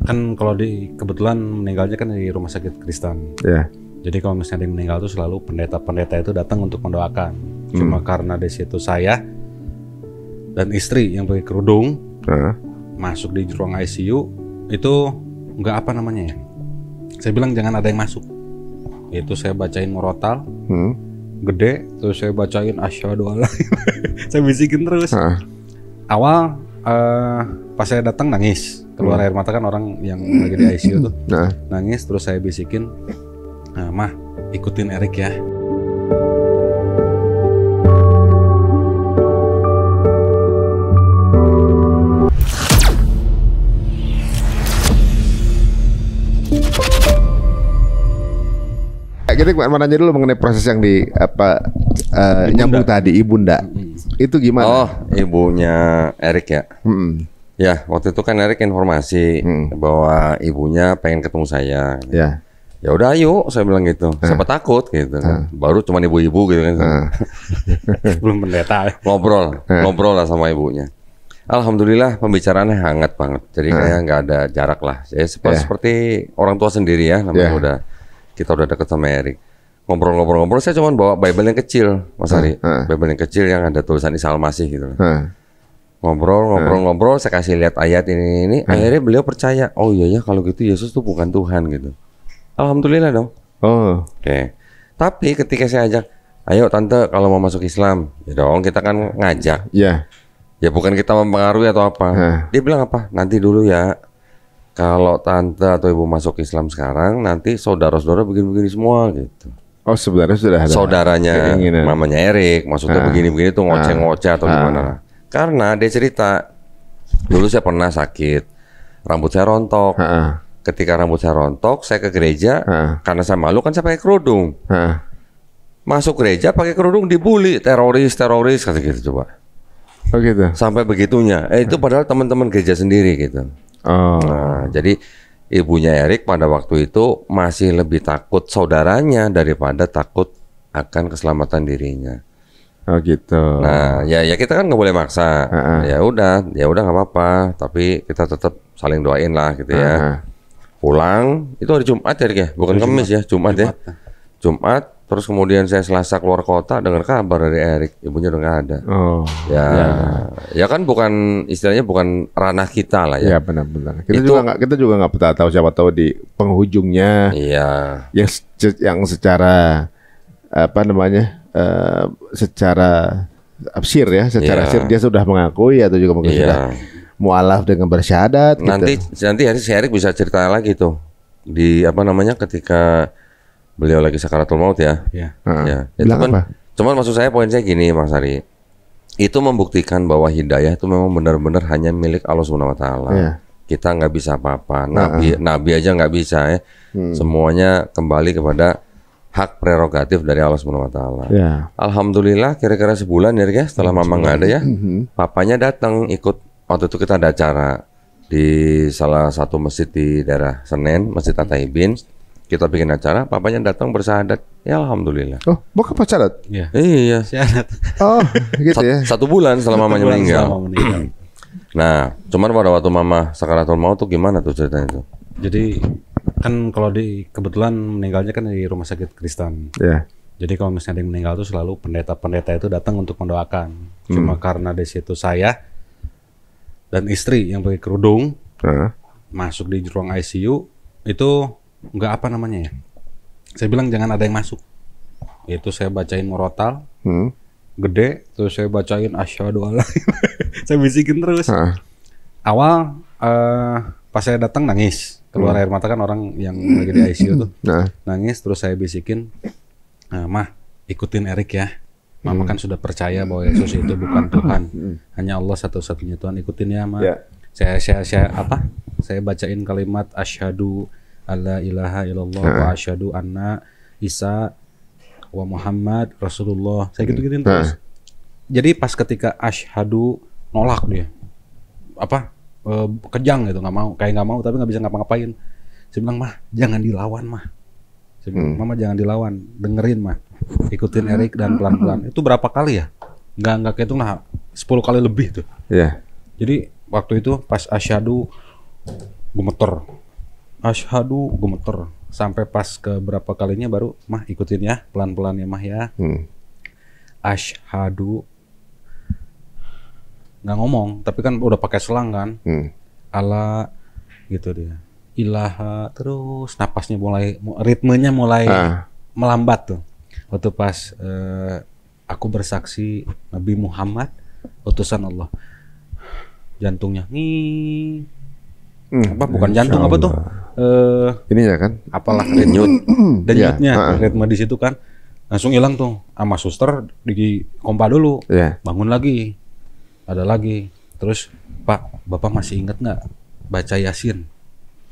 Kan kalau kebetulan meninggalnya kan di rumah sakit Kristen. Ya. Jadi kalau misalnya ada yang meninggal tuh selalu pendeta-pendeta itu datang untuk mendoakan. Cuma karena di situ saya dan istri yang pakai kerudung masuk di ruang ICU itu nggak apa namanya ya. Saya bilang jangan ada yang masuk. Itu saya bacain murotal gede, terus saya bacain asyhadu alla. Saya bisikin terus. Awal pas saya datang nangis, keluar air mata kan orang yang lagi di ICU tuh. Nangis, terus saya bisikin, "Mah, ikutin Erik ya." Kita mau nanya dulu mengenai proses yang di nyambung tadi, Ibunda. Itu gimana? Oh, ibunya Erik ya. Ya, waktu itu kan Erik informasi bahwa ibunya pengen ketemu saya. Ya. Ya udah ayo, saya bilang gitu. Siapa takut gitu kan. Baru cuma ibu-ibu gitu kan. Belum pendeta. Ngobrol lah sama ibunya. Alhamdulillah pembicaraannya hangat banget. Jadi kayak nggak ada jarak lah. Saya seperti orang tua sendiri ya, namanya kita udah deket sama Erik. Ngobrol-ngobrol, saya cuma bawa Bible yang kecil, Mas Ari. Bible yang kecil yang ada tulisan Isa Al-Masih gitu. Ngobrol, saya kasih lihat ayat ini. Akhirnya beliau percaya, oh iya ya kalau gitu Yesus tuh bukan Tuhan gitu. Alhamdulillah dong. Oke. Tapi ketika saya ajak, ayo tante kalau mau masuk Islam, ya dong kita kan ngajak. Iya. Ya bukan kita mempengaruhi atau apa. Dia bilang apa? Nanti dulu ya. Kalau tante atau ibu masuk Islam sekarang, nanti saudara-saudara begini-begini semua gitu. Oh sebenarnya sudah ada saudaranya keinginan. Mamanya Erik, maksudnya begini-begini tuh ngoceh-ngoceh atau gimana. Karena dia cerita, dulu saya pernah sakit, rambut saya rontok. Ketika rambut saya rontok, saya ke gereja, karena saya malu kan saya pakai kerudung. Masuk gereja pakai kerudung dibully, teroris kata gitu coba. Oh gitu. Sampai begitunya. Itu padahal teman-teman gereja sendiri gitu. Nah, jadi ibunya Erik pada waktu itu masih lebih takut saudaranya daripada takut akan keselamatan dirinya. Oh gitu. Nah, ya kita kan nggak boleh maksa. Ya udah nggak apa-apa. Tapi kita tetap saling doain lah gitu ya. Pulang itu hari Jumat ya Erik ya, bukan Kamis ya, Jumat ya. Jumat. Terus kemudian saya Selasa keluar kota dengar kabar dari Erik, ibunya udah nggak ada. Ya kan bukan istilahnya bukan ranah kita lah ya. Iya benar-benar. Kita juga nggak pernah tahu, siapa tahu di penghujungnya. Iya. Yang secara secara absir ya, absir dia sudah mengakui atau juga mungkin sudah mualaf dengan bersyahadat. Nanti si Erik bisa cerita lagi tuh di ketika beliau lagi sakaratul maut ya. Itu kan. Cuman maksud saya poin saya gini Mas Ari. Itu membuktikan bahwa hidayah itu memang benar-benar hanya milik Allah Subhanahu wa taala. Kita nggak bisa apa-apa. Nabi aja nggak bisa ya. Semuanya kembali kepada hak prerogatif dari Allah Subhanahu wa taala. Alhamdulillah kira-kira sebulan ya setelah mama nggak ada ya. Papanya datang ikut, waktu itu kita ada acara di salah satu masjid di daerah Senen, Masjid At-Taibin. Kita bikin acara, papanya datang bersyahadat. Ya alhamdulillah. Oh, bukan syahadat? Iya. Syahadat. Oh, gitu ya. 1 bulan setelah mamanya meninggal. Nah, cuman pada waktu mama sakaratul maut tuh gimana tuh ceritanya tuh? Jadi kan kalau kebetulan meninggalnya kan di rumah sakit Kristen. Jadi kalau misalnya ada yang meninggal tuh selalu pendeta-pendeta itu datang untuk mendoakan. Cuma karena di situ saya dan istri yang pakai kerudung masuk di ruang ICU itu nggak apa namanya ya. Saya bilang jangan ada yang masuk. Itu saya bacain murotal gede, terus saya bacain asyhadu alla. Saya bisikin terus. Awal pas saya datang nangis, keluar air mata kan orang yang lagi di ICU tuh. Nangis, terus saya bisikin, "Mah, ikutin Erik ya. Mama kan sudah percaya bahwa Yesus itu bukan Tuhan. Hanya Allah satu-satunya Tuhan, ikutin ya, Ma." Saya bacain kalimat asyhadu alla ilaha illallah wa asyhadu anna Isa wa Muhammad Rasulullah. Saya gitu-gituin terus. Jadi pas ketika asyhadu nolak dia. Kejang gitu, nggak mau tapi nggak bisa ngapa-ngapain. Saya bilang, "Mah, jangan dilawan, Mah." Saya bilang, "Mama jangan dilawan, dengerin, Mah. Ikutin Erik dan pelan-pelan." Itu berapa kali ya? Nggak kehitung lah, 10 kali lebih tuh. Jadi waktu itu pas asyhadu gemeter. Asyhadu gemeter. Sampai pas ke berapa kalinya baru mah ikutin ya, pelan-pelan ya mah ya. Asyhadu. Nggak ngomong, tapi kan udah pakai selang kan. Allah gitu dia. Ilaha, terus napasnya mulai, ritmenya mulai melambat tuh. Waktu pas aku bersaksi Nabi Muhammad utusan Allah. Jantungnya nih. Apa bukan jantung apa tuh? Ini ya kan? Apalah denyutnya, ritme di situ kan. Langsung hilang tuh. Sama suster di kompa dulu. Bangun lagi. Ada lagi. Terus, Pak, Bapak masih ingat nggak baca Yasin?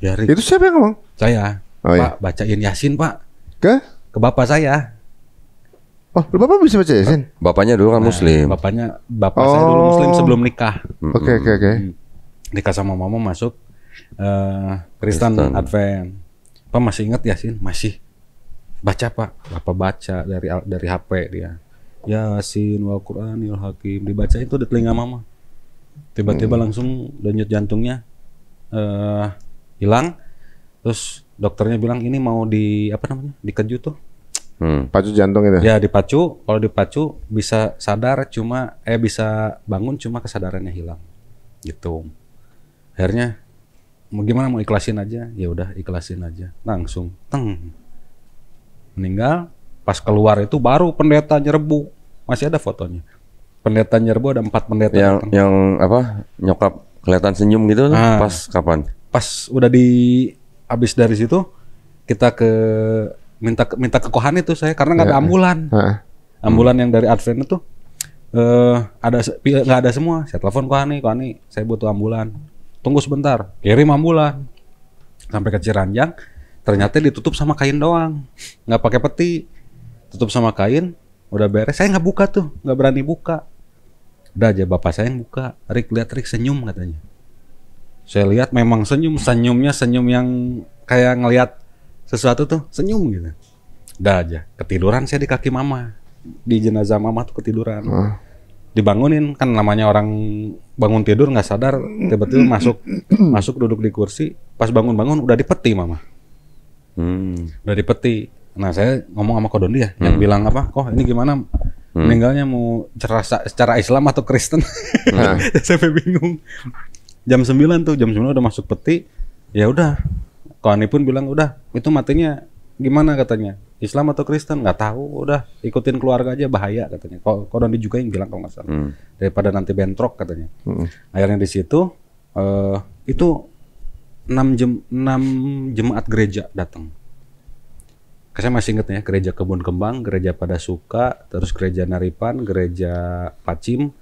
Ya, itu siapa yang ngomong? Saya. Pak, bacain Yasin, Pak. Ke Bapak saya. Oh, Bapak bisa baca Yasin? Bapaknya dulu kan Muslim. Bapak saya dulu Muslim sebelum nikah. Oke. Nikah sama mama masuk Kristen Advent. Pak masih ingat Yasin? Masih. Baca, Pak. Bapak baca dari HP dia. Yasin wal Qur'anil Hakim dibacain tuh di telinga mama. Tiba-tiba langsung denyut jantungnya hilang. Terus dokternya bilang ini mau dikeju tuh. Pacu jantung itu. Ya dipacu. Kalau dipacu bisa sadar bisa bangun cuma kesadarannya hilang. Gitu. Akhirnya mau ikhlasin aja. Ya udah ikhlasin aja. Langsung meninggal. Pas keluar itu baru pendeta nyerbu. Masih ada fotonya. Pendeta nyerbu ada 4 pendeta. Yang apa? Nyokap kelihatan senyum gitu pas kapan? Pas udah habis dari situ kita minta ke Kohan itu saya karena nggak ada ambulan. Ambulan yang dari Advent itu nggak ada semua. Saya telepon Kohani, saya butuh ambulan. Tunggu sebentar, kirim ambulan. Sampai ke Ciranjang, ternyata ditutup sama kain doang, nggak pakai peti. Tutup sama kain, udah beres. Saya nggak buka tuh, nggak berani buka. Udah aja bapak saya yang buka. Rik senyum katanya. Saya lihat memang senyumnya senyum yang kayak ngelihat sesuatu tuh senyum gitu. Udah aja ketiduran saya di kaki mama, di jenazah mama tuh ketiduran. Dibangunin kan namanya orang bangun tidur nggak sadar, tiba-tiba masuk duduk di kursi. Pas bangun udah di peti mama. Udah di peti. Nah saya ngomong sama Kodon dia yang bilang apa? Kok ini gimana meninggalnya mau secara Islam atau Kristen? Sampai bingung. Jam 9 udah masuk peti. Ya udah. Kohani pun bilang udah itu matinya gimana katanya? Islam atau Kristen? Nggak tahu. Udah ikutin keluarga aja bahaya katanya. Kodon juga yang bilang kalau nggak salah. Daripada nanti bentrok katanya. Akhirnya di situ itu 6 jemaat gereja datang. Saya masih ingat ya, gereja Kebun Kembang, gereja Pada Suka, terus gereja Naripan, gereja Pacim,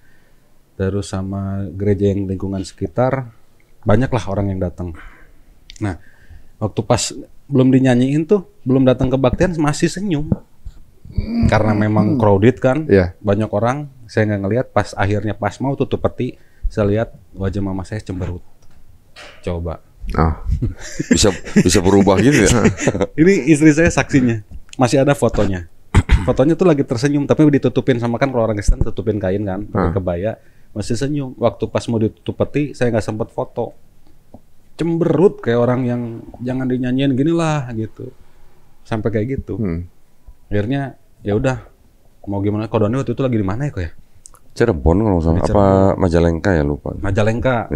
terus sama gereja yang lingkungan sekitar, banyaklah orang yang datang. Nah, waktu pas belum dinyanyiin tuh, belum datang kebaktian masih senyum. Karena memang crowded kan, banyak orang, saya nggak ngelihat. Pas akhirnya pas mau tutup peti, saya lihat wajah mama saya cemberut. Coba. Bisa berubah gitu ya. Ini istri saya saksinya, masih ada fotonya. Fotonya tuh lagi tersenyum, tapi ditutupin sama kan kalau orang Kristen tutupin kain kan, pakai kebaya, masih senyum. Waktu pas mau ditutup peti, saya nggak sempat foto. Cemberut kayak orang yang jangan dinyanyiin gini lah gitu, sampai kayak gitu. Akhirnya ya udah, mau gimana? Kodonnya waktu itu lagi di mana ya kok ya? Cirebon kalau salah, apa Majalengka ya lupa. Majalengka.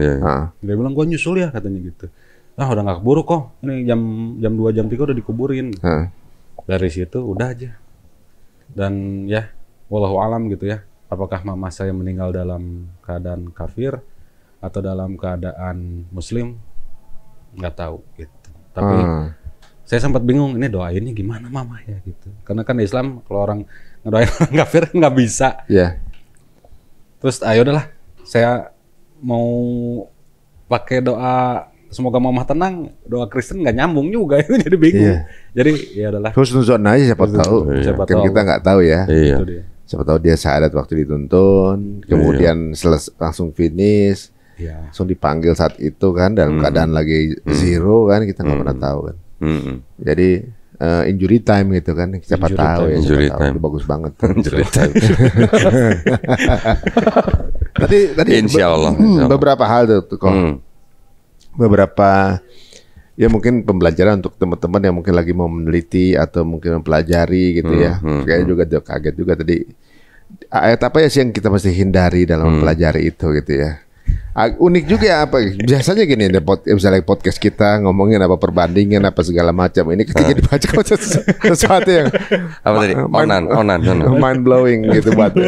Dia bilang gua nyusul ya katanya gitu. Udah nggak keburu kok. Ini jam 2 jam 3 udah dikuburin. Dari situ udah aja. Dan ya, wallahu alam gitu ya. Apakah mama saya meninggal dalam keadaan kafir atau dalam keadaan muslim? Nggak tahu gitu. Tapi saya sempat bingung ini doainnya gimana mama ya gitu. Karena kan di Islam kalau orang ngedoain orang kafir nggak bisa. Terus ayo udahlah, saya mau pakai doa semoga mama tenang, doa Kristen nggak nyambung juga itu jadi bingung. Jadi ya udahlah. Husnuzon aja siapa tahu. Kan kita nggak tahu ya. Siapa tahu dia syahadat waktu dituntun, kemudian langsung finish, langsung dipanggil saat itu kan dalam keadaan lagi zero kan kita nggak pernah tahu kan. Jadi injury time gitu kan, siapa tahu ya, injury time. Itu bagus banget. Injury time. tadi Insya Allah. Beberapa hal tuh kok. beberapa ya mungkin pembelajaran untuk teman-teman yang mungkin lagi mau meneliti atau mungkin mempelajari gitu ya. Kayaknya juga dia kaget juga tadi. Ayat apa ya sih yang kita mesti hindari dalam mempelajari itu gitu ya. Unik juga ya apa biasanya gini misalnya podcast kita ngomongin apa perbandingan apa segala macam ini ketika dibaca sesuatu yang apa tadi onan mind blowing gitu buat.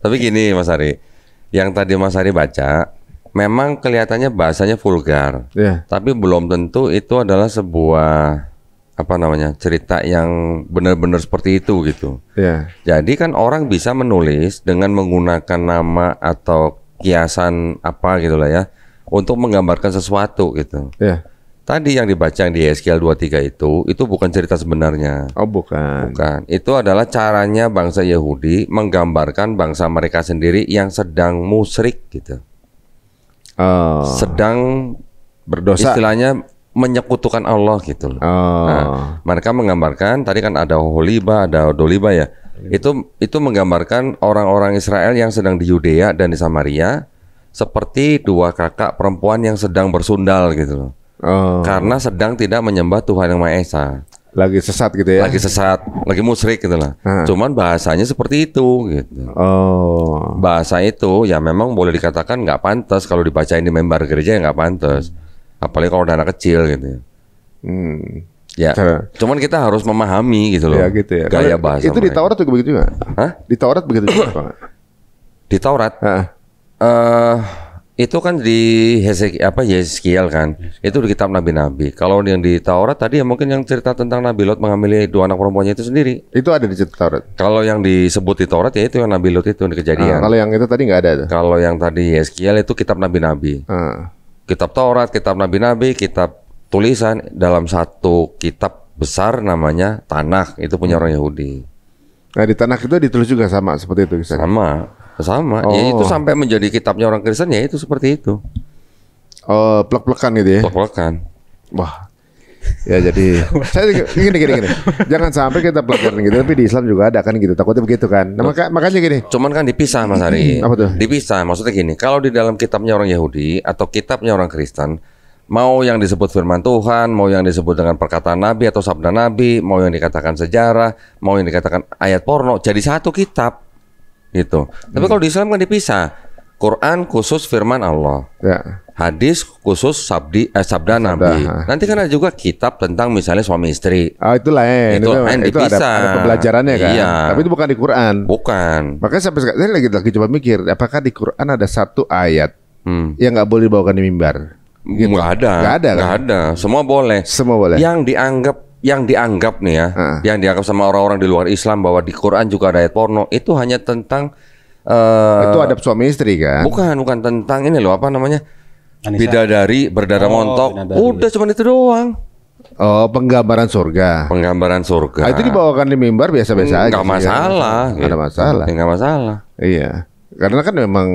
Tapi gini Mas Ari, yang tadi Mas Ari baca memang kelihatannya bahasanya vulgar, tapi belum tentu itu adalah sebuah apa namanya cerita yang benar-benar seperti itu gitu. Jadi kan orang bisa menulis dengan menggunakan nama atau kiasan apa gitulah ya untuk menggambarkan sesuatu gitu. Tadi yang dibaca yang di Yeskiel 23 itu bukan cerita sebenarnya. Oh bukan. Bukan. Itu adalah caranya bangsa Yahudi menggambarkan bangsa mereka sendiri yang sedang musyrik gitu. Sedang berdosa. Istilahnya menyekutukan Allah gitu loh. Nah, mereka menggambarkan tadi kan ada Holiba, ada Doliba ya. Itu menggambarkan orang-orang Israel yang sedang di Yudea dan di Samaria seperti dua kakak perempuan yang sedang bersundal gitu loh. Karena sedang tidak menyembah Tuhan Yang Maha Esa. Lagi sesat gitu ya. Lagi sesat, lagi musyrik gitu lah. Cuman bahasanya seperti itu gitu. Bahasa itu ya memang boleh dikatakan nggak pantas kalau dibacain di mimbar gereja ya nggak pantas. Apalagi kalau ada anak kecil gitu. Ya, cuman kita harus memahami gitu loh. Ya gitu ya. Gaya bahasa itu di Taurat juga begitu juga. Hah? Di Taurat begitu juga, Pak. Di Taurat? Itu kan di Yeskiel kan. Itu di kitab nabi-nabi. Kalau yang di Taurat tadi ya mungkin yang cerita tentang Nabi Lot mengambil dua anak perempuannya itu sendiri. Itu ada di Taurat. Kalau yang disebut di Taurat ya itu yang Nabi Lot itu di Kejadian. Kalau yang itu tadi nggak ada. Kalau yang tadi Yeskiel itu kitab nabi-nabi. Kitab Taurat, kitab nabi-nabi, kitab tulisan dalam satu kitab besar namanya Tanakh, itu punya orang Yahudi. Nah di Tanakh itu ditulis juga sama seperti itu kisahnya. Sama. Ya itu sampai menjadi kitabnya orang Kristen ya itu seperti itu. Plek-plekan gitu ya. Plek-plekan. Wah. Ya jadi saya gini. Jangan sampai kita pelajaran gitu, tapi di Islam juga ada kan gitu. Takutnya begitu kan. Nah, makanya gini. Cuman kan dipisah Mas Ari. Apa tuh? Dipisah. Maksudnya gini, kalau di dalam kitabnya orang Yahudi atau kitabnya orang Kristen, mau yang disebut firman Tuhan, mau yang disebut dengan perkataan Nabi atau sabda Nabi, mau yang dikatakan sejarah, mau yang dikatakan ayat porno, jadi satu kitab gitu. Tapi kalau di Islam kan dipisah. Quran khusus firman Allah, hadis khusus sabda Nabi. Nanti kan ada juga kitab tentang misalnya suami istri. Itu lain. Itu dipisah. Ada pembelajarannya kan. Iya. Tapi itu bukan di Quran. Bukan. Makanya sampai sekarang saya lagi coba mikir, apakah di Quran ada satu ayat yang nggak boleh dibawakan di mimbar? Gitu. Nggak ada. Semua boleh. Yang dianggap nih ya, yang dianggap sama orang-orang di luar Islam bahwa di Quran juga ada ayat porno, itu hanya tentang itu adab suami istri kan? Bukan tentang ini loh apa namanya bidadari berdarah montok. Udah cuma itu doang. Penggambaran surga. Itu dibawakan di mimbar biasa-biasa aja. Nggak masalah. Ada masalah. Nggak masalah. Iya. Karena kan memang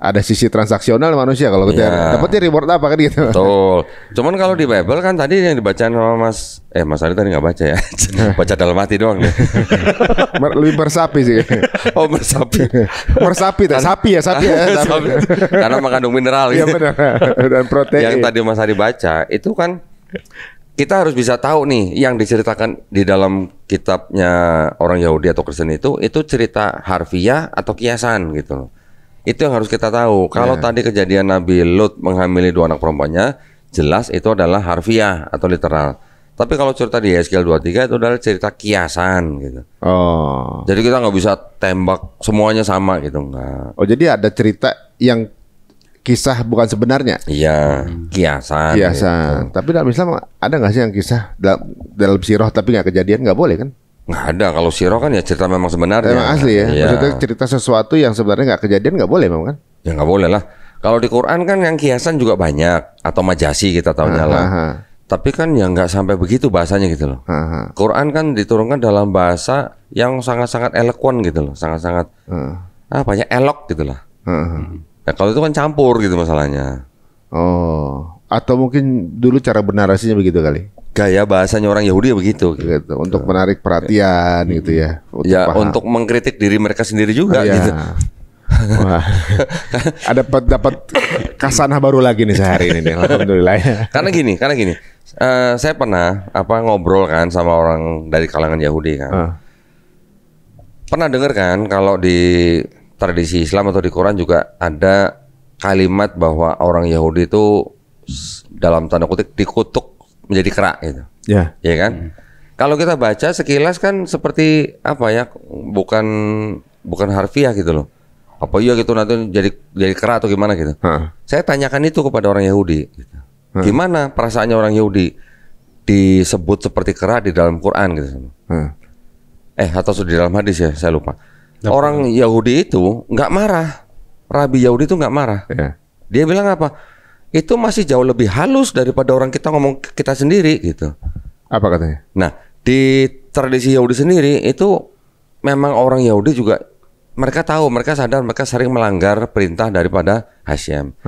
ada sisi transaksional manusia kalau kita dapatnya reward apa kan gitu. Betul. Cuman kalau di Bible kan tadi yang dibaca sama Mas Ari tadi nggak baca ya. Baca dalam hati doang deh. Lebih bersapi sih. Bersapi. Sapi ya. Karena mengandung mineral gitu. Iya benar. Dan protein. Yang tadi Mas Ari baca itu kan kita harus bisa tahu nih yang diceritakan di dalam kitabnya orang Yahudi atau Kristen itu cerita harfiah atau kiasan gitu. Itu yang harus kita tahu. Kalau tadi kejadian Nabi Lot menghamili dua anak perempuannya, jelas itu adalah harfiah atau literal. Tapi kalau cerita di Yeskiel 23 itu adalah cerita kiasan gitu. Jadi kita nggak bisa tembak semuanya sama gitu, enggak. Jadi ada cerita yang kisah bukan sebenarnya. Iya, kiasan. Gitu. Tapi dalam Islam ada nggak sih yang kisah dalam sirah tapi nggak kejadian, nggak boleh kan? Nggak ada. Kalau sirah kan ya cerita memang sebenarnya. Memang asli ya. Maksudnya cerita sesuatu yang sebenarnya nggak kejadian nggak boleh memang kan? Ya nggak boleh lah. Kalau di Quran kan yang kiasan juga banyak atau majasi kita tahunya lah. Tapi kan ya nggak sampai begitu bahasanya gitu loh. Quran kan diturunkan dalam bahasa yang sangat-sangat eloquent gitu loh, sangat-sangat elok gitu lah. Nah, kalau itu kan campur gitu masalahnya. Atau mungkin dulu cara bernarasinya begitu kali. Gaya bahasanya orang Yahudi ya begitu. Gitu. Untuk menarik perhatian gitu ya. Untuk mengkritik diri mereka sendiri juga gitu. Wah. Dapat kasanah baru lagi nih sehari ini nih. Alhamdulillah. Karena gini. Saya pernah ngobrol kan sama orang dari kalangan Yahudi kan. Pernah dengar kan kalau di tradisi Islam atau di Quran juga ada kalimat bahwa orang Yahudi itu dalam tanda kutip dikutuk menjadi kera gitu. Ya. Ya kan? Kalau kita baca sekilas kan seperti apa ya? Bukan harfiah gitu loh. Apa iya gitu nanti jadi kera atau gimana gitu. Saya tanyakan itu kepada orang Yahudi gitu. Gimana perasaannya orang Yahudi disebut seperti kera di dalam Quran gitu. Atau di dalam hadis ya, saya lupa. Orang Yahudi itu nggak marah. Rabi Yahudi itu nggak marah. Dia bilang apa? Itu masih jauh lebih halus daripada orang kita ngomong kita sendiri gitu. Apa katanya? Nah, di tradisi Yahudi sendiri itu memang orang Yahudi juga mereka tahu, mereka sadar mereka sering melanggar perintah daripada Hasyim.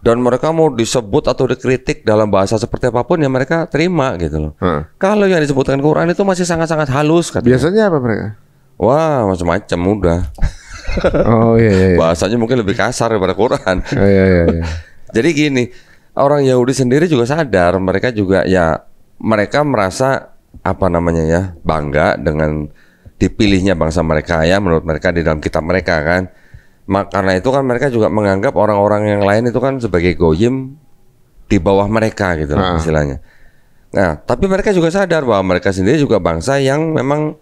Dan mereka mau disebut atau dikritik dalam bahasa seperti apapun ya mereka terima gitu loh. Kalau yang disebutkan Quran itu masih sangat-sangat halus katanya. Biasanya apa mereka? Wah, macam-macam udah. Oh iya. Bahasanya mungkin lebih kasar daripada Quran. Iya. Jadi gini, orang Yahudi sendiri juga sadar, mereka juga ya mereka merasa apa namanya ya, bangga dengan dipilihnya bangsa mereka ya, menurut mereka di dalam kitab mereka kan. Karena itu kan mereka juga menganggap orang-orang yang lain itu kan sebagai goyim di bawah mereka gitu loh, istilahnya. Nah, tapi mereka juga sadar bahwa mereka sendiri juga bangsa yang memang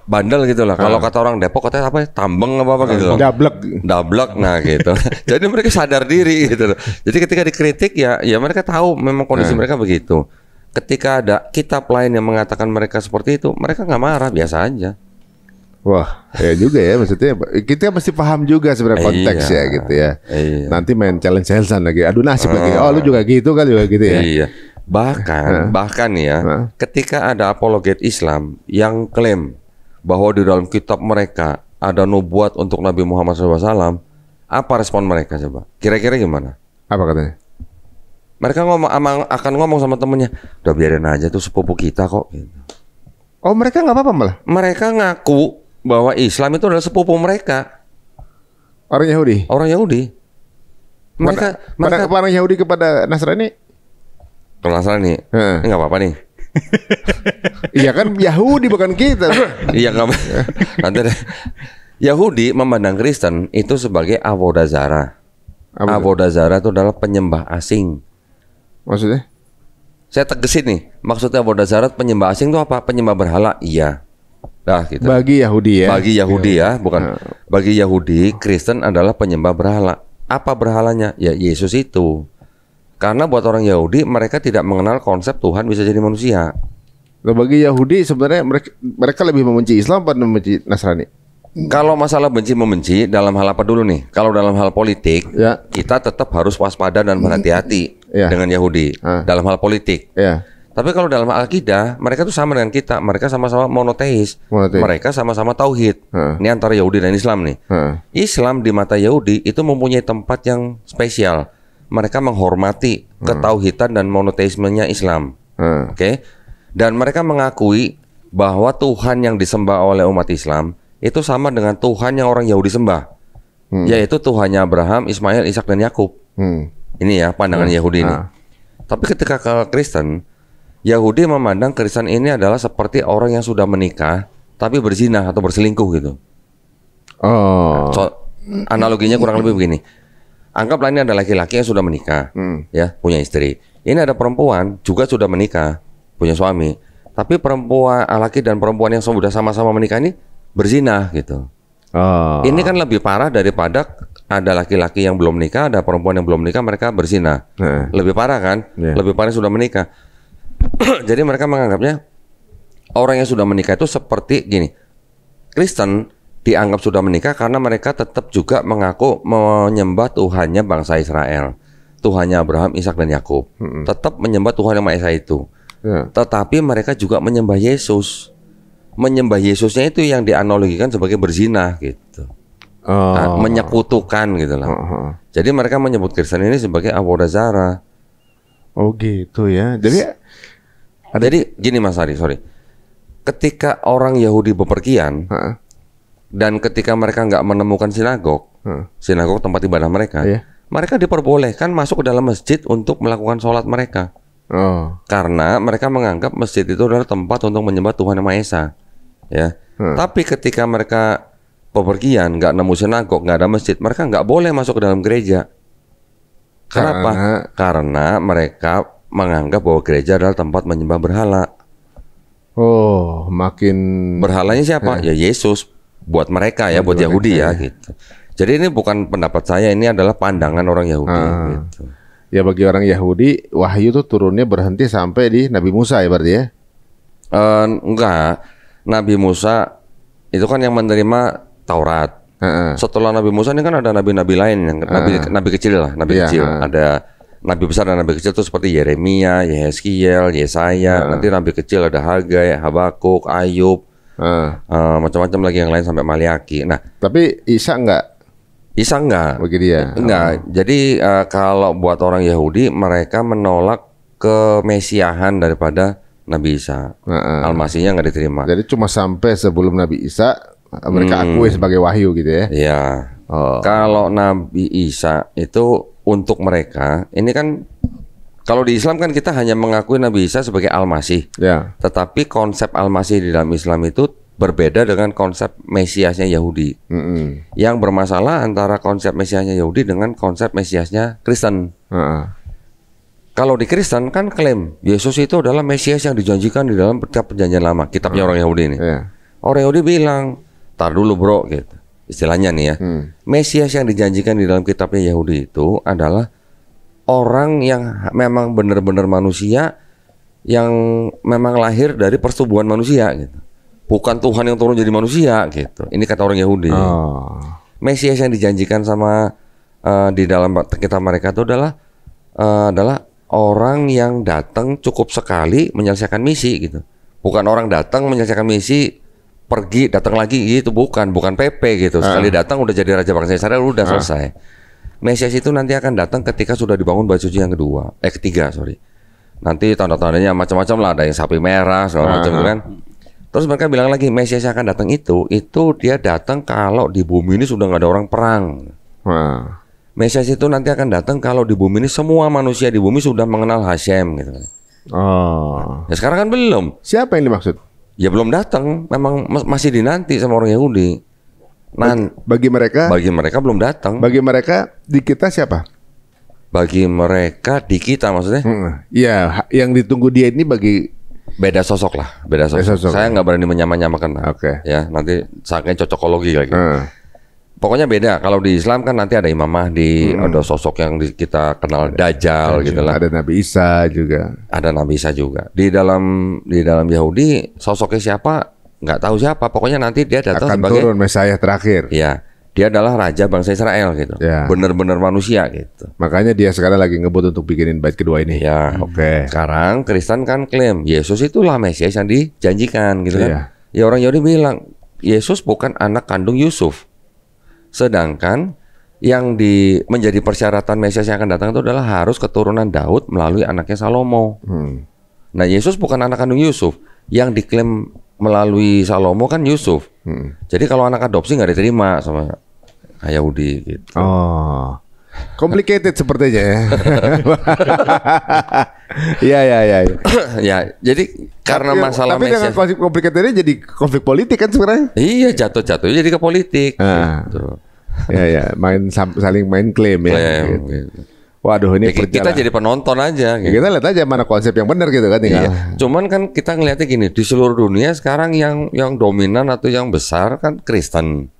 bandel gitu lah. Kalau kata orang Depok katanya apa? Tambeng apa gitu loh. Dablek. Nah gitu. Jadi mereka sadar diri gitu loh. Jadi ketika dikritik ya mereka tahu memang kondisi mereka begitu. Ketika ada kitab lain yang mengatakan mereka seperti itu, mereka nggak marah, biasa aja. Wah, ya juga ya, maksudnya kita mesti paham juga sebenarnya konteksnya gitu ya. Nanti main challenge-challengean lagi, adu nasib lagi. Oh, lu juga gitu kan, juga gitu ya. Iya. Bahkan ya, ketika ada apologet Islam yang klaim bahwa di dalam kitab mereka ada nubuat untuk Nabi Muhammad SAW, apa respon mereka coba? Kira-kira gimana? Apa katanya? Mereka akan ngomong sama temennya, udah biarin aja tuh sepupu kita kok. Gitu. Oh, mereka nggak apa-apa malah? Mereka ngaku bahwa Islam itu adalah sepupu mereka. Orang Yahudi? Orang Yahudi. Mereka orang Yahudi kepada Nasrani? Ke Nasrani? Ini nggak apa-apa nih. Iya kan Yahudi bukan kita. Iya nggak. Nanti deh. Yahudi memandang Kristen itu sebagai avodazara. Avodazara itu adalah penyembah asing. Maksudnya? Saya tegesin nih, maksudnya avodazara penyembah asing itu apa? Penyembah berhala, iya. Nah, gitu. Bagi Yahudi ya. Bagi Yahudi ya, bukan. Bagi Yahudi, Kristen adalah penyembah berhala. Apa berhalanya? Ya Yesus itu. Karena buat orang Yahudi, mereka tidak mengenal konsep Tuhan bisa jadi manusia. Nah, bagi Yahudi sebenarnya mereka lebih membenci Islam atau membenci Nasrani? Kalau masalah benci-membenci dalam hal apa dulu nih? Kalau dalam hal politik, kita tetap harus waspada dan berhati-hati dengan Yahudi dalam hal politik. Tapi kalau dalam hal akidah, mereka tuh sama dengan kita. Mereka sama-sama monoteis. Mereka sama-sama tauhid. Ini antara Yahudi dan Islam nih. Islam di mata Yahudi itu mempunyai tempat yang spesial. Mereka menghormati ketauhidan dan monoteismenya Islam. Oke? Dan mereka mengakui bahwa Tuhan yang disembah oleh umat Islam itu sama dengan Tuhan yang orang Yahudi sembah, yaitu Tuhannya Abraham, Ismail, Ishak dan Yakub. Ini ya pandangan Yahudi ini. Tapi ketika ke Kristen, Yahudi memandang Kristen ini adalah seperti orang yang sudah menikah tapi berzina atau berselingkuh gitu. Analoginya kurang lebih begini. Anggaplah ini ada laki-laki yang sudah menikah, ya punya istri. Ini ada perempuan juga sudah menikah, punya suami. Tapi perempuan, laki dan perempuan yang sudah sama-sama menikah ini berzina gitu. Ini kan lebih parah daripada ada laki-laki yang belum menikah, ada perempuan yang belum menikah, mereka berzina. Lebih parah kan? Lebih parah sudah menikah. Jadi mereka menganggapnya orang yang sudah menikah itu seperti gini. Kristen dianggap sudah menikah karena mereka tetap juga mengaku menyembah Tuhannya bangsa Israel, Tuhannya Abraham, Ishak dan Yakub. Tetap menyembah Tuhan yang Maha Esa itu. Tetapi mereka juga menyembah Yesus. Menyembah Yesusnya itu yang dianalogikan sebagai berzina gitu. Menyekutukan gitu lah. Jadi mereka menyebut Kristen ini sebagai avodazara. Oh gitu ya. Jadi gini Mas Ari, sorry. Ketika orang Yahudi bepergian, Dan ketika mereka nggak menemukan sinagog, sinagog tempat ibadah mereka, mereka diperbolehkan masuk ke dalam masjid untuk melakukan sholat mereka. Karena mereka menganggap masjid itu adalah tempat untuk menyembah Tuhan Yang Maha Esa. Ya. Tapi ketika mereka bepergian, nggak nemu sinagog, nggak ada masjid, mereka nggak boleh masuk ke dalam gereja. Kenapa? Karena mereka menganggap bahwa gereja adalah tempat menyembah berhala. Makin berhalanya siapa? Ya Yesus. Buat mereka ya, buat Yahudi ya gitu. Jadi ini bukan pendapat saya, ini adalah pandangan orang Yahudi gitu. Ya bagi orang Yahudi, wahyu tuh turunnya berhenti sampai di Nabi Musa ya berarti ya? Enggak. Nabi Musa itu kan yang menerima Taurat. Setelah Nabi Musa ini kan ada nabi-nabi lain yang nabi kecil lah, nabi kecil. Ada nabi besar dan nabi kecil tuh seperti Yeremia, Yehezkiel, Yesaya. Nanti nabi kecil ada Hagai, Habakuk, Ayub. Macam-macam lagi yang lain sampai Maliaki. Nah, tapi Isa enggak? Isa enggak. Bagi dia. Enggak. Jadi kalau buat orang Yahudi, mereka menolak kemesiahan daripada Nabi Isa. Al-Masihnya enggak diterima. Jadi cuma sampai sebelum Nabi Isa mereka akui sebagai wahyu gitu ya? Iya. Kalau Nabi Isa itu untuk mereka, ini kan kalau di Islam kan kita hanya mengakui Nabi Isa sebagai Al-Masih. Tetapi konsep Al-Masih di dalam Islam itu berbeda dengan konsep Mesiasnya Yahudi. Yang bermasalah antara konsep Mesiasnya Yahudi dengan konsep Mesiasnya Kristen. Kalau di Kristen kan klaim Yesus itu adalah Mesias yang dijanjikan di dalam kitab Perjanjian Lama, kitabnya orang Yahudi ini. Orang Yahudi bilang, tar dulu bro gitu. Istilahnya nih ya, Mesias yang dijanjikan di dalam kitabnya Yahudi itu adalah orang yang memang benar-benar manusia, yang memang lahir dari persetubuhan manusia gitu. Bukan Tuhan yang turun jadi manusia gitu. Ini kata orang Yahudi. Mesias yang dijanjikan sama di dalam kitab mereka itu adalah orang yang datang cukup sekali menyelesaikan misi gitu. Bukan orang datang menyelesaikan misi pergi datang lagi gitu, bukan PP gitu. Sekali datang udah jadi raja bangsa Israel udah selesai. Mesias itu nanti akan datang ketika sudah dibangun bait suci yang ketiga, Nanti tanda-tandanya macam-macam lah, ada yang sapi merah segala macam kan. Terus mereka bilang lagi Mesias yang akan datang itu dia datang kalau di bumi ini sudah nggak ada orang perang. Mesias itu nanti akan datang kalau di bumi ini semua manusia di bumi sudah mengenal Hashem gitu. Ya sekarang kan belum. Siapa yang dimaksud? Ya belum datang, memang masih dinanti sama orang Yahudi. Bagi mereka belum datang. Bagi mereka di kita siapa? Bagi mereka di kita maksudnya? Iya, yang ditunggu dia ini bagi beda sosok lah, beda sosok. Saya nggak berani menyamakan. Ya nanti saking cocokologi lagi. Pokoknya beda. Kalau di Islam kan nanti ada Imam Mahdi, ada sosok yang kita kenal Dajjal gitu lah. Ada Nabi Isa juga. Ada Nabi Isa juga. Di dalam Yahudi sosoknya siapa? Nggak tahu siapa, pokoknya nanti dia datang akan sebagai turun Mesias terakhir. Ya, dia adalah raja bangsa Israel gitu. Benar-benar manusia gitu. Makanya dia sekarang lagi ngebut untuk bikinin bait kedua ini. Ya, sekarang Kristen kan klaim Yesus itulah Mesias yang dijanjikan gitu kan. Ya orang Yahudi bilang Yesus bukan anak kandung Yusuf. Sedangkan yang menjadi persyaratan Mesias yang akan datang itu adalah harus keturunan Daud melalui anaknya Salomo. Nah, Yesus bukan anak kandung Yusuf. Yang diklaim melalui Salomo kan Yusuf. Jadi kalau anak adopsi nggak diterima sama Yahudi gitu. Complicated sepertinya ya. Iya. Ya, jadi karena masalah tapi dengan konflik complicated ini jadi konflik politik kan sebenarnya. Iya, jatuh jadi ke politik. Gitu. Ya, saling main klaim ya. Gitu. Waduh, ini kita jadi penonton aja. Gitu. Kita lihat aja mana konsep yang benar gitu kan. Cuman kan kita ngelihatnya gini, di seluruh dunia sekarang yang dominan atau yang besar kan Kristen.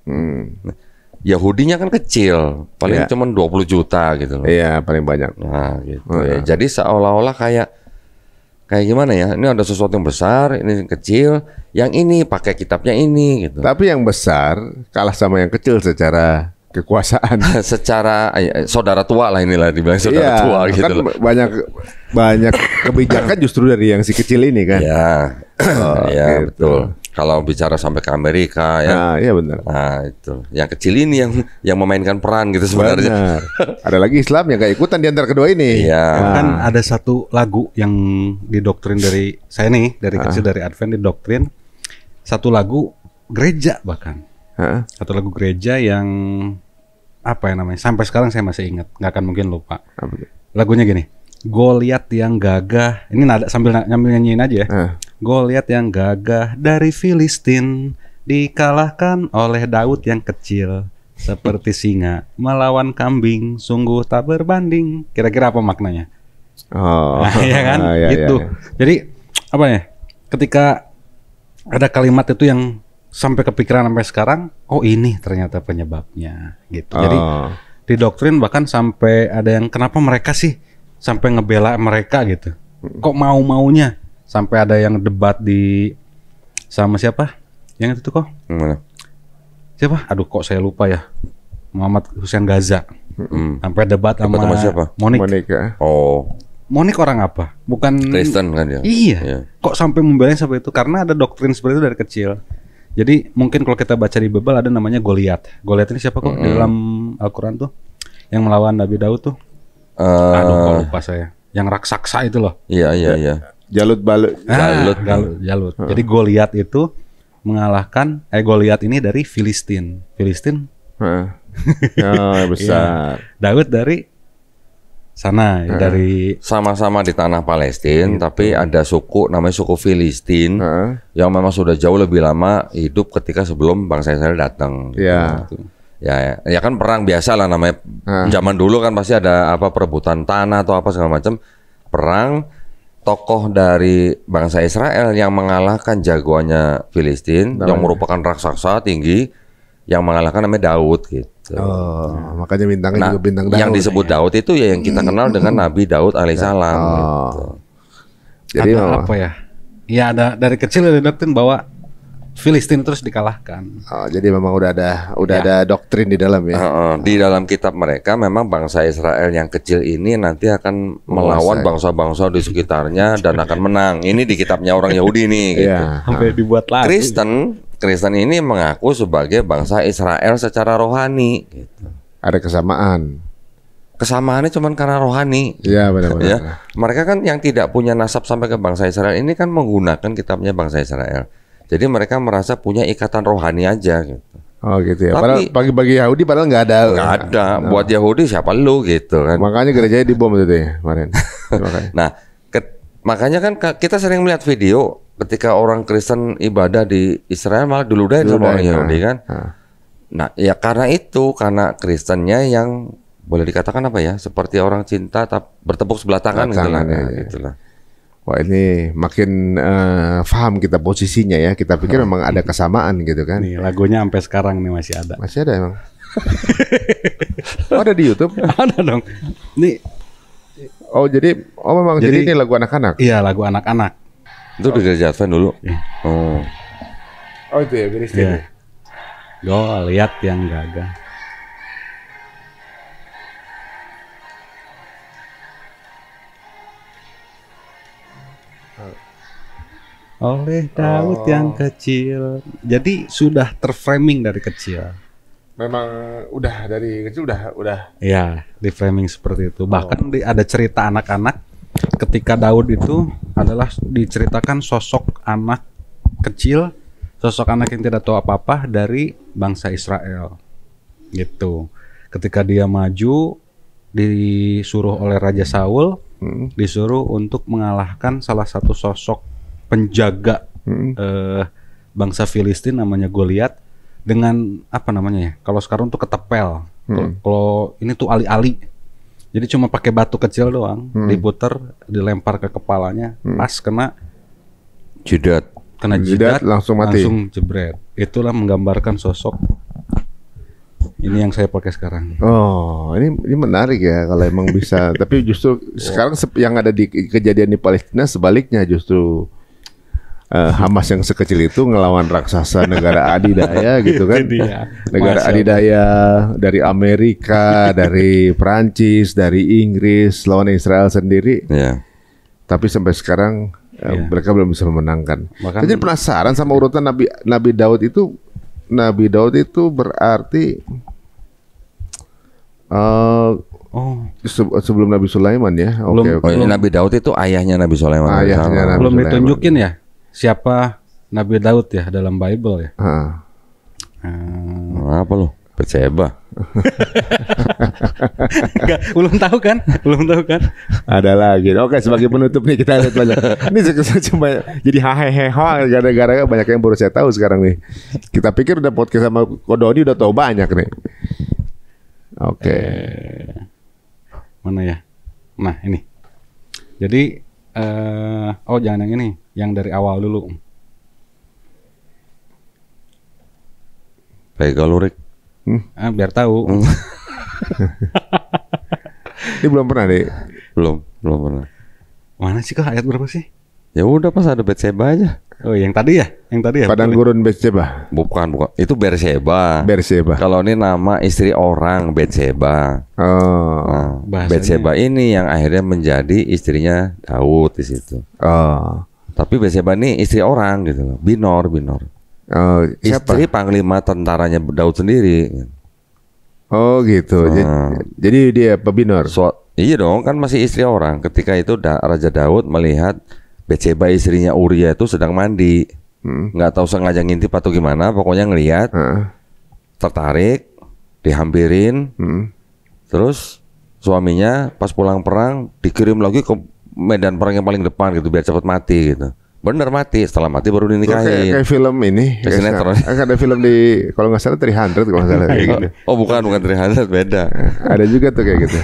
Yahudinya kan kecil, paling cuma 20 juta gitu loh. Iya, paling banyak. Nah, gitu ya. Jadi seolah-olah kayak gimana ya? Ini ada sesuatu yang besar, ini kecil, yang ini pakai kitabnya ini gitu. Tapi yang besar kalah sama yang kecil secara kekuasaan. Secara saudara tua lah inilah dibilang saudara tua gitu kan loh. Banyak kebijakan justru dari yang si kecil ini kan. Iya, gitu. Betul. Kalau bicara sampai ke Amerika ya. Iya benar. Nah, itu. Yang kecil ini yang memainkan peran gitu sebenarnya. Benar. Ada lagi Islam yang gak ikutan di antara kedua ini. Iya. Kan ada satu lagu yang didoktrin dari saya nih, dari kecil dari Advent didoktrin. Satu lagu gereja bahkan Satu lagu gereja yang apa ya namanya? Sampai sekarang saya masih ingat, nggak akan mungkin lupa. Lagunya gini, Goliat yang gagah. Ini nada sambil nyanyiin aja ya. Goliat yang gagah dari Filistin dikalahkan oleh Daud yang kecil seperti singa melawan kambing, sungguh tak berbanding. Kira-kira apa maknanya? Ya kan? Gitu. Jadi apa ya? Ketika ada kalimat itu yang sampai kepikiran sampai sekarang, oh ini ternyata penyebabnya gitu. Jadi di doktrin bahkan sampai ada yang kenapa mereka sih sampai ngebela mereka gitu. Kok mau-maunya sampai ada yang debat di sama siapa? Yang itu tuh kok? Siapa? Aduh kok saya lupa ya. Muhammad Hussein Gaza. Sampai debat sama siapa? Monik. Monik orang apa? Bukan Kristen kan ya? Iya. Kok sampai membela sampai itu? Karena ada doktrin seperti itu dari kecil. Jadi mungkin kalau kita baca di Bible ada namanya Goliat. Goliat ini siapa kok di dalam Al-Quran tuh? Yang melawan Nabi Daud tuh? Aduh kok lupa saya. Yang raksasa itu loh. Iya. Jalut. Jadi Goliat itu mengalahkan Goliat ini dari Filistin. Besar. Daud dari sana dari sama-sama di tanah Palestina, tapi ada suku namanya suku Filistin yang memang sudah jauh lebih lama hidup ketika sebelum bangsa Israel datang. Gitu. Ya kan perang biasa lah namanya. Zaman dulu kan pasti ada apa perebutan tanah atau apa segala macam. Perang, tokoh dari bangsa Israel yang mengalahkan jagoannya Filistin yang merupakan raksasa tinggi yang mengalahkan namanya Daud gitu. Makanya bintangnya juga bintang Daud. Yang disebut Daud itu ya yang kita kenal dengan Nabi Daud alaihissalam. Gitu. Jadi apa ya? Ya ada dari kecil ada doktrin bahwa Filistin terus dikalahkan. Jadi memang udah ada doktrin di dalam ya. Di dalam kitab mereka memang bangsa Israel yang kecil ini nanti akan melawan bangsa-bangsa di sekitarnya dan akan menang. Ini di kitabnya orang Yahudi nih. Gitu. Sampai dibuat lagu. Kristen ini mengaku sebagai bangsa Israel secara rohani. Gitu. Ada kesamaan. Kesamaannya cuma karena rohani. Iya benar-benar. Ya. Mereka kan yang tidak punya nasab sampai ke bangsa Israel ini kan menggunakan kitabnya bangsa Israel. Jadi mereka merasa punya ikatan rohani aja gitu. Oh gitu ya. Padahal bagi Yahudi padahal nggak ada. Nggak ada. Buat Yahudi siapa lu gitu kan. Makanya gerejanya dibom itu ya kemarin. Nah, makanya kan kita sering melihat video ketika orang Kristen ibadah di Israel malah diludahin sama orang Yahudi kan. Nah, ya karena Kristennya yang boleh dikatakan apa ya? Seperti orang cinta bertepuk sebelah tangan gitu lah. Wah ini makin paham kita posisinya ya. Kita pikir memang ada kesamaan gitu kan. Nih lagunya sampai sekarang nih masih ada. Masih ada emang. Ada di YouTube? Ada dong. Nih. Jadi ini lagu anak-anak. Iya lagu anak-anak. Itu di gereja Advent dulu. Oh itu ya Filistin. Goliat yang gagah. Oleh Daud yang kecil. Jadi sudah terframing dari kecil. Memang udah dari kecil udah. Ya, di framing seperti itu. Bahkan ada cerita anak-anak ketika Daud itu adalah diceritakan sosok anak kecil, sosok anak yang tidak tahu apa-apa dari bangsa Israel. Gitu. Ketika dia maju disuruh oleh Raja Saul, disuruh untuk mengalahkan salah satu sosok penjaga bangsa Filistin namanya Goliat dengan apa namanya ya? Kalau sekarang tuh ketepel. Kalau ini tuh ali-ali. Jadi cuma pakai batu kecil doang, diputer, dilempar ke kepalanya, pas kena jidat. Kena jidat langsung mati. Langsung jebret. Itulah menggambarkan sosok ini yang saya pakai sekarang. Ini menarik ya kalau emang bisa. Tapi justru sekarang yang ada di kejadian di Palestina sebaliknya justru Hamas yang sekecil itu ngelawan raksasa negara adidaya gitu kan. Negara adidaya dari Amerika, dari Prancis, dari Inggris lawan Israel sendiri. Tapi sampai sekarang mereka belum bisa memenangkan. Jadi penasaran sama urutan Nabi Daud itu. Nabi Daud itu berarti sebelum Nabi Sulaiman ya. Nabi Daud itu ayahnya Nabi Sulaiman. Belum ditunjukin ya siapa Nabi Daud ya dalam Bible ya. Apa lo? Batseba. Belum tahu kan? Ada lagi. Oke, sebagai penutup nih kita lihat banyak. Ini cuma jadi hahehe gara-gara banyak yang baru saya tahu sekarang nih. Kita pikir udah podcast sama Kodoni udah tahu banyak nih. Oke. Mana ya? Nah, ini. Jadi jangan yang ini, yang dari awal dulu. Pegal lurik. Biar tahu. Ini belum pernah deh. Belum pernah. Mana sih kok ayat berapa sih? Ya udah pas ada Batseba aja. Oh, yang tadi ya? Padang gurun Batseba. Bukan. Itu Berseba. Kalau ini nama istri orang Batseba. Oh. Nah, Batseba ini yang akhirnya menjadi istrinya Daud di situ. Oh. Tapi Batseba ini istri orang gitu loh. Binor. Oh, siapa? Istri panglima tentaranya Daud sendiri. Oh gitu. Jadi dia pebinor. Iya dong, kan masih istri orang. Ketika itu Raja Daud melihat Batseba istrinya Uria itu sedang mandi. Nggak tahu sengaja ngintip atau gimana, pokoknya ngelihat, tertarik, dihampirin, terus suaminya pas pulang perang dikirim lagi ke medan perang yang paling depan gitu biar cepat mati gitu. Bener mati, setelah mati baru dinikahin. Kayak film ini. Ada film di kalau nggak salah 300 kalau nggak salah kayak gitu. Oh bukan 300, beda. Ada juga tuh kayak gitu.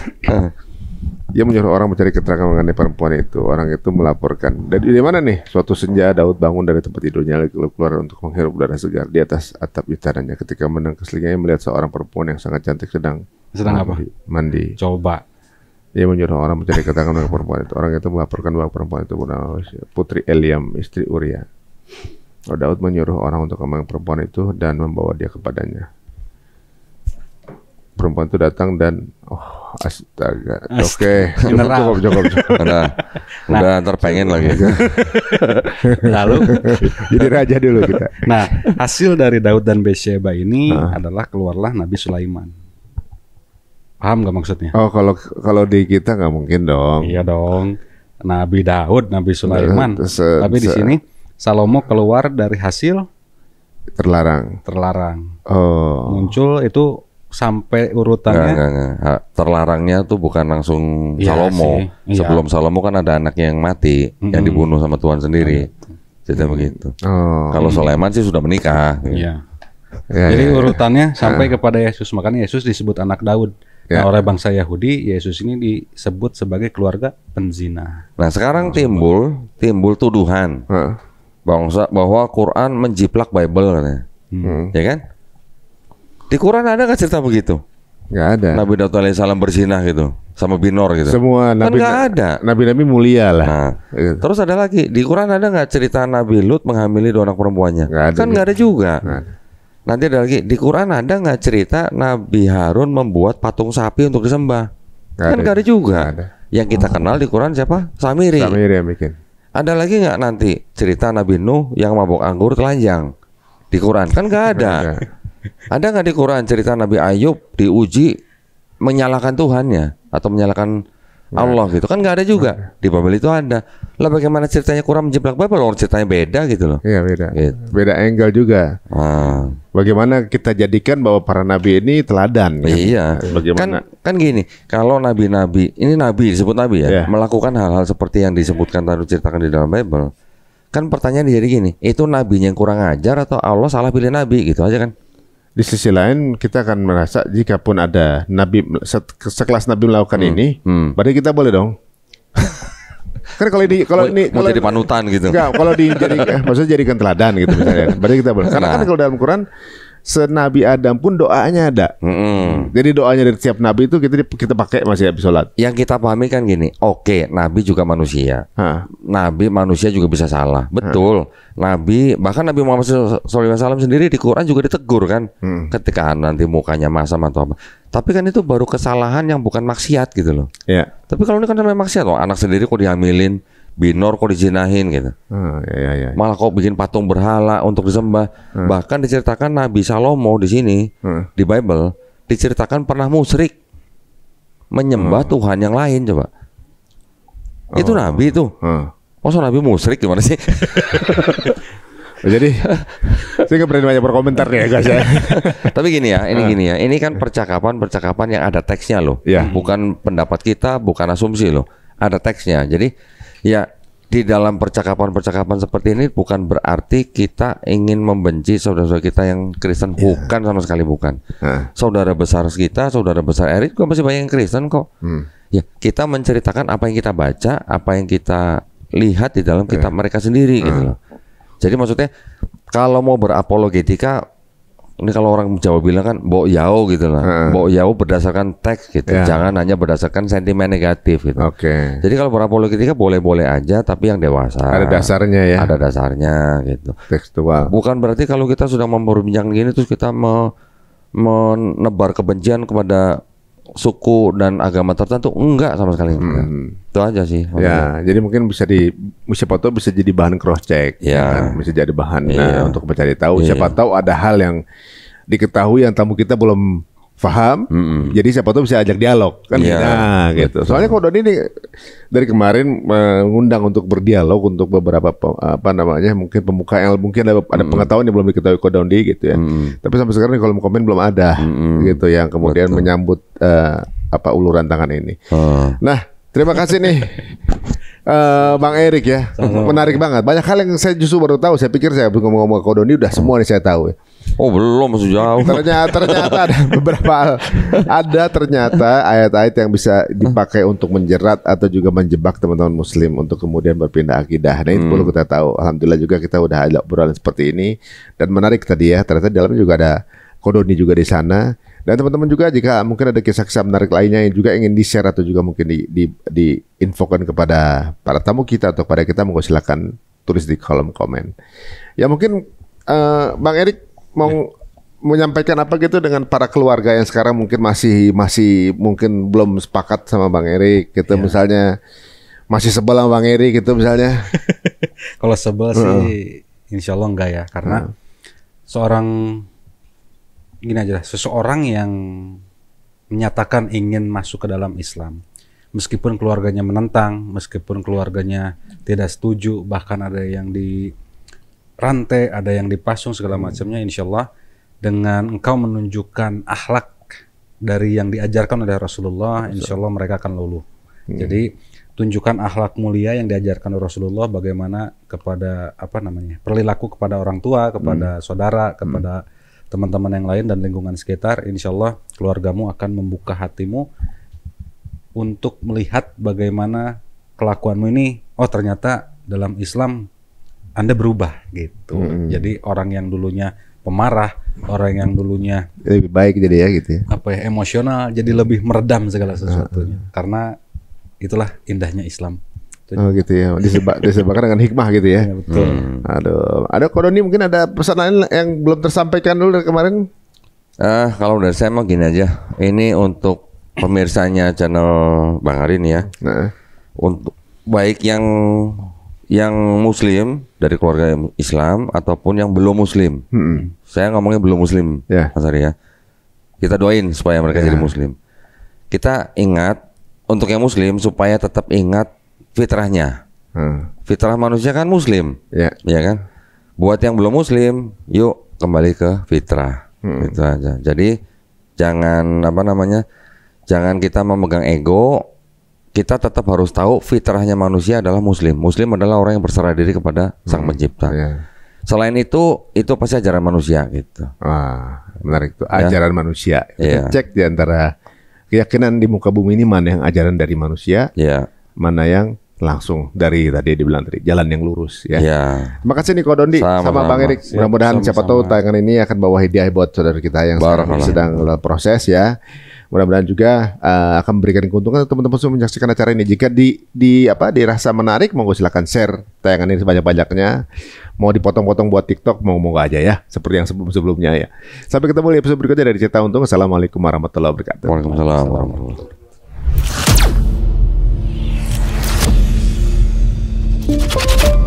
Dia menyuruh orang mencari keterangan mengenai perempuan itu. Orang itu melaporkan. Dari mana nih? Suatu senja Daud bangun dari tempat tidurnya lalu keluar untuk menghirup udara segar di atas atap istananya. Ketika menang ke selingnya melihat seorang perempuan yang sangat cantik sedang mandi. Coba. Dia menyuruh orang mencari keterangan mengenai perempuan itu. Orang itu melaporkan bahwa perempuan itu bernama Putri Eliam, istri Uria. Daud menyuruh orang untuk memanggil perempuan itu dan membawa dia kepadanya. Perempuan itu datang dan astaga. Oke. Cukup. Udah ntar pengen lagi. Lalu jadi raja dulu kita. Nah, hasil dari Daud dan Batseba ini adalah keluarlah Nabi Sulaiman. Paham gak maksudnya? Oh, kalau di kita nggak mungkin dong. Iya dong. Nabi Daud, Nabi Sulaiman. Tapi di sini Salomo keluar dari hasil terlarang. Oh. Muncul itu sampai urutannya. Nggak. Terlarangnya tuh bukan langsung Salomo. Sebelum Salomo kan ada anaknya yang mati, yang dibunuh sama Tuhan sendiri. Jadi begitu. Oh. Kalau Sulaiman sih sudah menikah. Iya. Jadi urutannya sampai kepada Yesus. Makanya Yesus disebut anak Daud. Nah, oleh bangsa Yahudi, Yesus ini disebut sebagai keluarga penzina. Nah, sekarang timbul tuduhan bahwa Quran menjiplak Bible katanya. Ya kan? Di Quran ada nggak cerita begitu? Nggak ada. Nabi Daud alaihissalam berzina gitu sama binor gitu. Semua nabi kan nggak ada. Nabi mulia lah. Nah, terus ada lagi di Quran ada nggak cerita Nabi Lut menghamili 2 anak perempuannya? Kan nggak ada juga. Nanti ada lagi di Quran ada nggak cerita Nabi Harun membuat patung sapi untuk disembah? Kan nggak ada juga. Yang kita kenal di Quran siapa? Samiri yang bikin. Ada lagi nggak nanti cerita Nabi Nuh yang mabok anggur telanjang di Quran? Kan nggak ada. Ada nggak di Quran cerita Nabi Ayub diuji menyalahkan Tuhannya atau menyalahkan Allah gitu? Kan nggak ada juga. Di Bible itu ada. Lah bagaimana ceritanya Quran menjiplak Bible? Orang ceritanya beda gitu loh. Iya beda. Gitu. Beda angle juga. Bagaimana kita jadikan bahwa para nabi ini teladan? Kan? Iya. Bagaimana? Kan gini. Kalau nabi-nabi ini nabi disebut nabi ya, melakukan hal-hal seperti yang disebutkan tadi ceritakan di dalam Bible. Kan pertanyaan jadi gini. Itu nabinya yang kurang ajar atau Allah salah pilih nabi gitu aja kan? Di sisi lain kita akan merasa jika pun ada nabi sekelas nabi melakukan ini, berarti kita boleh dong. Kan kalau ini jadi panutan gitu. Enggak, kalau maksudnya jadikan teladan gitu misalnya. Berarti kita boleh. Karena kan kalau dalam Quran senabi Adam pun doanya ada. Jadi doanya dari setiap nabi itu kita pakai masih habis sholat. Yang kita pahami kan gini, oke, nabi juga manusia. Nabi manusia juga bisa salah. Betul. Nabi, bahkan Nabi Muhammad SAW sendiri di Quran juga ditegur kan. Ketika nanti mukanya masam atau apa. Tapi kan itu baru kesalahan yang bukan maksiat gitu loh. Iya. Tapi kalau ini kan namanya maksiat, anak sendiri kok dihamilin, binor kok dijinahin gitu. Malah kok bikin patung berhala untuk disembah. Bahkan diceritakan Nabi Salomo di sini di Bible diceritakan pernah musyrik menyembah Tuhan yang lain coba. Itu Nabi itu. Masa Nabi musyrik gimana sih? Jadi saya nggak berani banyak berkomentar ya guys ya. Tapi gini ya, ini kan percakapan yang ada teksnya loh, bukan pendapat kita, bukan asumsi loh, ada teksnya. Jadi ya di dalam percakapan seperti ini bukan berarti kita ingin membenci saudara-saudara kita yang Kristen, bukan sama sekali bukan. Saudara besar kita, saudara besar Erik juga masih banyak yang Kristen kok. Ya kita menceritakan apa yang kita baca, apa yang kita lihat di dalam kitab mereka sendiri gitu loh. Jadi maksudnya kalau mau berapologetika, ini kalau orang Jawa bilang kan mbok yao gitu lah. Mbok yao berdasarkan teks gitu. Jangan hanya berdasarkan sentimen negatif gitu. Jadi kalau berapologetika boleh-boleh aja, tapi yang dewasa. Ada dasarnya ya. Ada dasarnya gitu. Tekstual. Bukan berarti kalau kita sudah memperbincangkan gini terus kita menebar kebencian kepada suku dan agama tertentu, enggak sama sekali. Itu aja sih. Ya, jadi mungkin bisa siapa tahu bisa jadi bahan cross check, kan? Bisa jadi bahan untuk mencari tahu. Siapa tahu ada hal yang diketahui yang tamu kita belum paham, jadi siapa tahu bisa ajak dialog kan, gitu. Soalnya Ko Doni ini dari kemarin mengundang untuk berdialog untuk beberapa mungkin pembuka yang mungkin ada pengetahuan yang belum diketahui Ko Doni gitu ya. Tapi sampai sekarang kalau mau komen belum ada gitu yang kemudian menyambut uluran tangan ini. Nah, terima kasih nih Bang Erik ya. Menarik banget. Banyak hal yang saya justru baru tahu. Saya pikir saya ngomong-ngomong Ko Doni udah semua nih saya tahu ya. Oh belum, masih jauh. Ternyata ada beberapa hal. Ada ternyata ayat-ayat yang bisa dipakai untuk menjerat atau juga menjebak teman-teman Muslim untuk kemudian berpindah akidah. Nah itu perlu kita tahu. Alhamdulillah juga kita udah ada obrolan seperti ini. Dan menarik tadi ya, ternyata di dalamnya juga ada Ko Doni juga di sana. Dan teman-teman juga jika mungkin ada kisah-kisah menarik lainnya yang juga ingin di-share atau juga mungkin diinfokan kepada para tamu kita atau pada kita, monggo silakan tulis di kolom komen. Ya mungkin Bang Erik mau menyampaikan apa gitu dengan para keluarga yang sekarang mungkin masih mungkin belum sepakat sama Bang Erik gitu, misalnya masih sebel sama Bang Erik gitu misalnya. Kalau sebel sih insya Allah enggak ya, karena seseorang yang menyatakan ingin masuk ke dalam Islam, meskipun keluarganya menentang, meskipun keluarganya tidak setuju, bahkan ada yang dirantai, ada yang dipasung segala macamnya, insya Allah dengan engkau menunjukkan akhlak dari yang diajarkan oleh Rasulullah, insya Allah mereka akan luluh. Jadi tunjukkan akhlak mulia yang diajarkan oleh Rasulullah, bagaimana kepada perilaku kepada orang tua, kepada saudara, kepada teman-teman yang lain dan lingkungan sekitar. Insya Allah keluargamu akan membuka hatimu untuk melihat bagaimana kelakuanmu ini, oh ternyata dalam Islam Anda berubah gitu. Jadi orang yang dulunya pemarah, orang yang dulunya lebih baik jadi ya gitu ya. Emosional, jadi lebih meredam segala sesuatunya. Karena itulah indahnya Islam. Oh gitu ya, disebabkan dengan hikmah gitu ya. Ya betul. Ada Ko Doni mungkin ada pesan lain yang belum tersampaikan dulu dari kemarin? Kalau dari saya mau gini aja. Ini untuk pemirsanya channel Bang Arin ya. Untuk baik yang Muslim dari keluarga Islam ataupun yang belum Muslim. Saya ngomongnya belum Muslim, Mas Ari ya. Kita doain supaya mereka jadi Muslim. Kita ingat untuk yang Muslim supaya tetap ingat fitrahnya. Fitrah manusia kan Muslim, ya kan. Buat yang belum Muslim, yuk kembali ke fitrah. Itu aja. Jadi jangan jangan kita memegang ego. Kita tetap harus tahu fitrahnya manusia adalah Muslim. Muslim adalah orang yang berserah diri kepada Sang Pencipta. Selain itu pasti ajaran manusia gitu. Menarik tuh, ajaran manusia. Kita cek di antara keyakinan di muka bumi ini mana yang ajaran dari manusia, mana yang langsung dari tadi dibilang tadi jalan yang lurus ya. Terima kasih nih Ko Doni sama Bang Erik. Mudah-mudahan siapa tahu tayangan ini akan bawa hadiah buat saudara kita yang sedang proses ya. Mudah-mudahan juga akan memberikan keuntungan teman-teman semua menyaksikan acara ini. Jika dirasa menarik, monggo silakan share tayangan ini sebanyak-banyaknya. Mau dipotong-potong buat TikTok, mau aja ya, seperti yang sebelum-sebelumnya ya. Sampai ketemu di episode berikutnya dari Cerita Untung. Assalamualaikum warahmatullahi wabarakatuh. Waalaikumsalam warahmatullahi wabarakatuh.